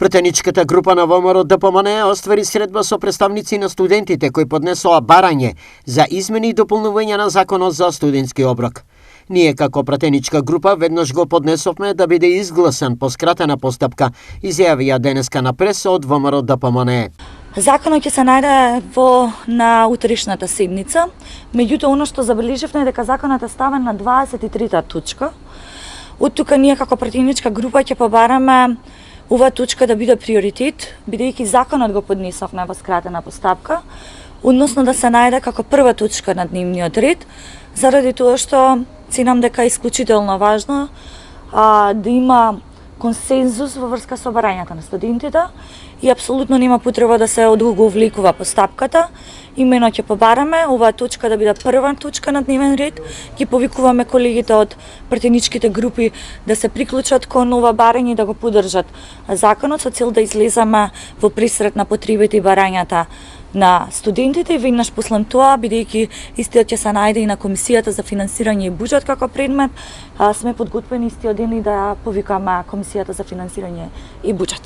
Претеничката група на ВМРО ДПМН оствари средба со представници на студентите кои поднесоа барање за измени и дополнување на законот за студентски оброк. Ние како пратеничка група веднаш го поднесовме да биде изгласан по скратена постапка, изјавија денеска на прес од ВМРО ДПМН. Законот ќе се најде на утришната седница, меѓутоа оно што забележивме е дека законот е ставен на 23-та точка. Од тука ние како пратеничка група ќе побараме оваа точка да биде приоритет, бидејќи законот го поднесовме во скратена постапка, односно да се најде како прва точка на дневниот ред, заради тоа што ценам дека е исклучително важно да има консензус во врска со барањата на студентите и апсолутно нема потреба да се одговлекува постапката. Имено ќе побараме оваа точка да биде прва точка на дневен ред. Ќе повикуваме колегите од пратеничките групи да се приклучат кон ова барање и да го поддржат законот со цел да излеземе во пресрет на потребите и барањата на студентите и веднаш после тоа, бидејќи истиот ќе се најде и на Комисијата за финансирање и буџет како предмет, сме подготвени истиот ден и да повикаме Комисијата за финансирање и буџет.